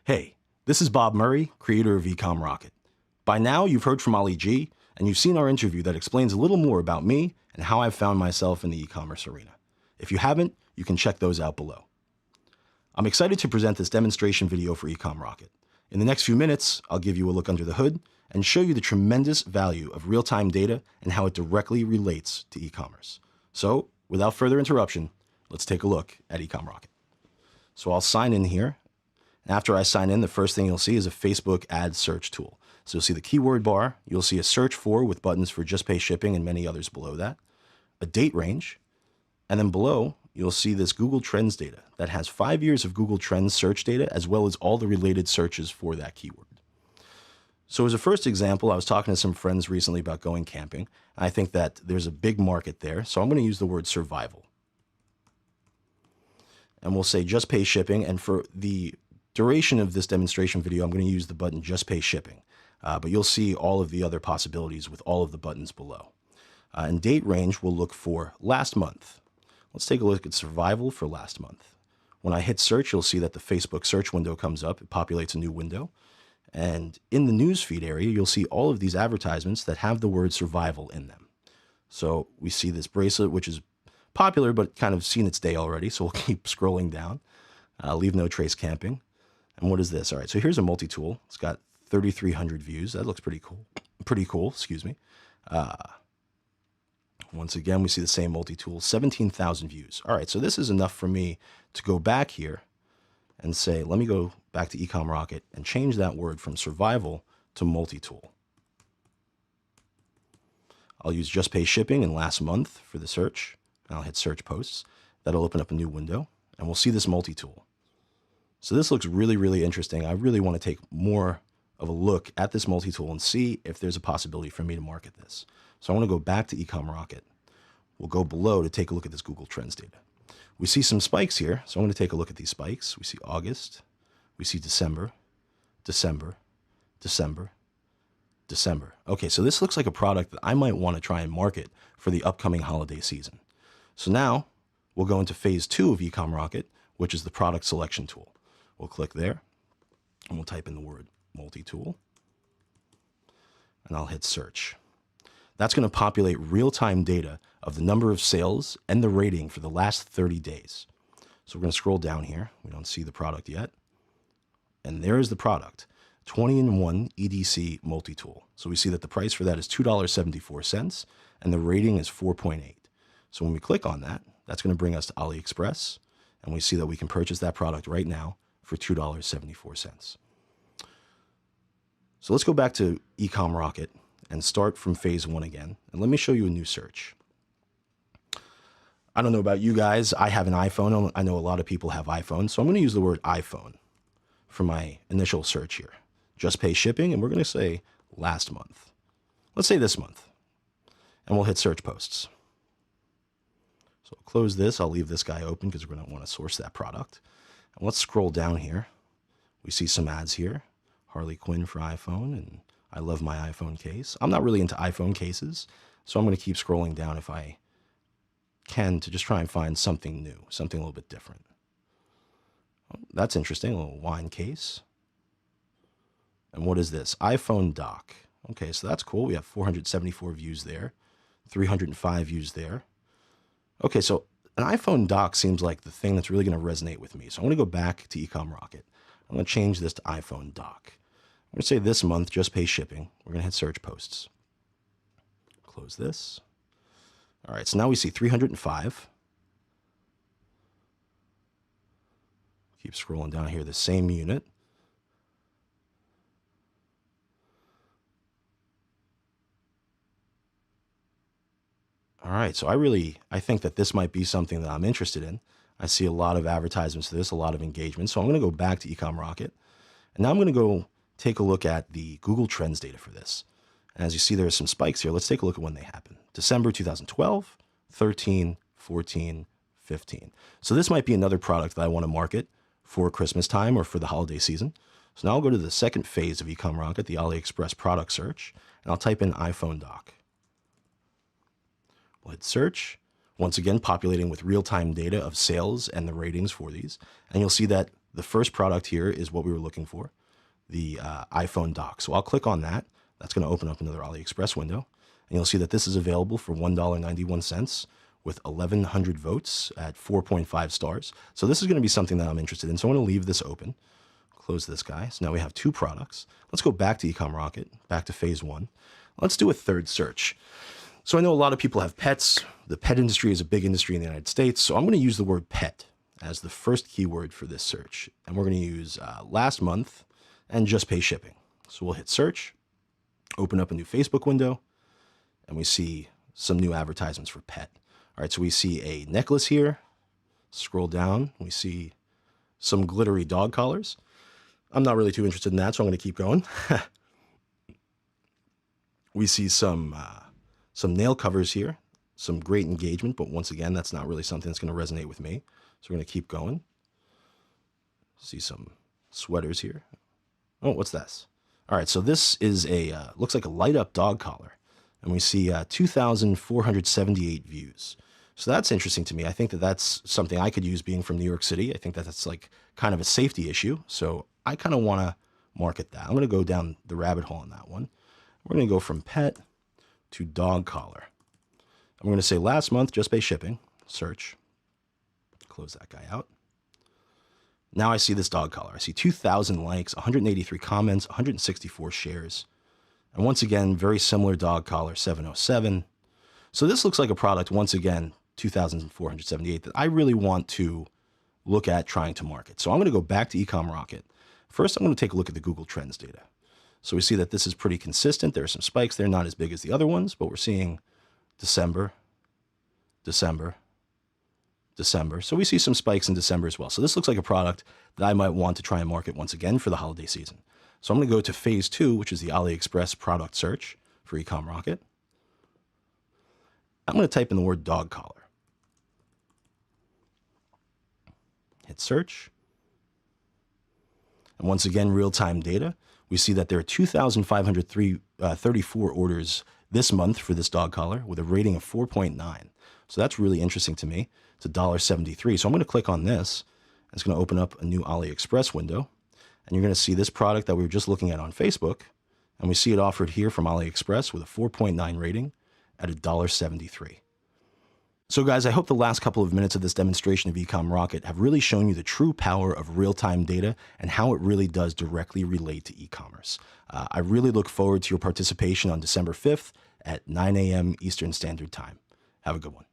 Hey, this is Bob Murray, creator of Ecom Rocket. By now, you've heard from Ali G, and you've seen our interview that explains a little more about me and how I've found myself in the e-commerce arena. If you haven't, you can check those out below. I'm excited to present this demonstration video for Ecom Rocket. In the next few minutes, I'll give you a look under the hood and show you the tremendous value of real-time data and how it directly relates to e-commerce. So, without further interruption, let's take a look at Ecom Rocket. So I'll sign in here. After I sign in, the first thing you'll see is a Facebook ad search tool. So you'll see the keyword bar, you'll see a search for with buttons for just pay shipping and many others below that, a date range, and then below you'll see this Google Trends data that has 5 years of Google Trends search data as well as all the related searches for that keyword. So as a first example, I was talking to some friends recently about going camping. I think that there's a big market there, so I'm going to use the word survival. And we'll say just pay shipping, and for the duration of this demonstration video, I'm going to use the button just pay shipping, but you'll see all of the other possibilities with all of the buttons below. And date range, we'll look for last month. Let's take a look at survival for last month. When I hit search, you'll see that the Facebook search window comes up. It populates a new window. And in the newsfeed area, you'll see all of these advertisements that have the word survival in them. So we see this bracelet, which is popular, but kind of seen its day already. So we'll keep scrolling down. Leave no trace camping. And what is this? All right, so here's a multi-tool. It's got 3,300 views. That looks pretty cool. Excuse me. Once again, we see the same multi-tool, 17,000 views. All right, so this is enough for me to go back here and say, let me go back to Ecom Rocket and change that word from survival to multi-tool. I'll use just pay shipping and last month for the search. I'll hit search posts. That'll open up a new window, and we'll see this multi-tool. So this looks really, really interesting. I really want to take more of a look at this multi-tool and see if there's a possibility for me to market this. So I want to go back to Ecom Rocket. We'll go below to take a look at this Google Trends data. We see some spikes here, so I'm going to take a look at these spikes. We see August, we see December, December, December, December. Okay, so this looks like a product that I might want to try and market for the upcoming holiday season. So now we'll go into phase 2 of Ecom Rocket, which is the product selection tool. We'll click there, and we'll type in the word multi-tool, and I'll hit search. That's going to populate real-time data of the number of sales and the rating for the last 30 days. So we're going to scroll down here. We don't see the product yet. And there's the product, 20-in-1 EDC multi-tool. So we see that the price for that is $2.74, and the rating is 4.8. So when we click on that, that's going to bring us to AliExpress, and we see that we can purchase that product right now for $2.74. So let's go back to Ecom Rocket and start from phase 1 again. And let me show you a new search. I don't know about you guys. I have an iPhone. I know a lot of people have iPhones. So I'm going to use the word iPhone for my initial search here. Just pay shipping, and we're going to say last month. Let's say this month. And we'll hit search posts. So I'll close this. I'll leave this guy open because we're going to want to source that product. And let's scroll down here. We see some ads here. Harley Quinn for iPhone, and I love my iPhone case. I'm not really into iPhone cases, so I'm going to keep scrolling down if I can to just try and find something new, something a little bit different. Oh, that's interesting, a little wine case. And what is this? iPhone dock. Okay, so that's cool. We have 474 views there, 305 views there. Okay, so an iPhone dock seems like the thing that's really going to resonate with me. So I'm going to go back to Ecom Rocket. I'm going to change this to iPhone dock. I'm going to say this month, just pay shipping. We're going to hit search posts. Close this. All right, so now we see 305. Keep scrolling down here, the same unit. All right, so I think that this might be something that I'm interested in. I see a lot of advertisements to this, a lot of engagement. So I'm going to go back to Ecom Rocket. And now I'm going to go take a look at the Google Trends data for this. And as you see, there are some spikes here. Let's take a look at when they happen. December 2012, 13, 14, 15. So this might be another product that I want to market for Christmas time or for the holiday season. So now I'll go to the second phase of Ecom Rocket, the AliExpress product search, and I'll type in iPhone dock. We'll hit search. Once again, populating with real-time data of sales and the ratings for these. And you'll see that The first product here is what we were looking for, the iPhone dock. So I'll click on that. That's going to open up another AliExpress window. And you'll see that this is available for $1.91 with 1,100 votes at 4.5 stars. So this is going to be something that I'm interested in. So I'm going to leave this open, close this guy. So now we have two products. Let's go back to Ecom Rocket, back to phase one. Let's do a third search. So I know a lot of people have pets. The pet industry is a big industry in the United States. So I'm going to use the word pet as the first keyword for this search. And we're going to use last month and just pay shipping. So we'll hit search, open up a new Facebook window, and we see some new advertisements for pet. All right, so we see a necklace here. Scroll down, we see some glittery dog collars. I'm not really too interested in that, so I'm going to keep going. We see some nail covers here, some great engagement, but once again, that's not really something that's going to resonate with me. So we're going to keep going. See some sweaters here. Oh, what's this? All right, so this is a, looks like a light up dog collar. And we see 2,478 views. So that's interesting to me. I think that that's something I could use being from New York City. I think that that's like kind of a safety issue. So I kind of want to market that. I'm going to go down the rabbit hole on that one. We're going to go from pet to dog collar. I'm going to say last month, just pay shipping, search, close that guy out. Now I see this dog collar. I see 2,000 likes, 183 comments, 164 shares. And once again, very similar dog collar, 707. So this looks like a product, once again, 2,478, that I really want to look at trying to market. So I'm going to go back to Ecom Rocket. First, I'm going to take a look at the Google Trends data. So we see that this is pretty consistent. There are some spikes. They're not as big as the other ones, but we're seeing December, December, December. So we see some spikes in December as well. So this looks like a product that I might want to try and market once again for the holiday season. So I'm going to go to phase two, which is the AliExpress product search for Ecom Rocket. I'm going to type in the word dog collar. Hit search. And once again, real-time data. We see that there are 2,534 orders this month for this dog collar with a rating of 4.9. So that's really interesting to me. It's $1.73. So I'm going to click on this. It's going to open up a new AliExpress window. And you're going to see this product that we were just looking at on Facebook. And we see it offered here from AliExpress with a 4.9 rating at $1.73. So guys, I hope the last couple of minutes of this demonstration of Ecom Rocket have really shown you the true power of real-time data and how it really does directly relate to e-commerce. I really look forward to your participation on December 5th at 9 a.m. Eastern Standard Time. Have a good one.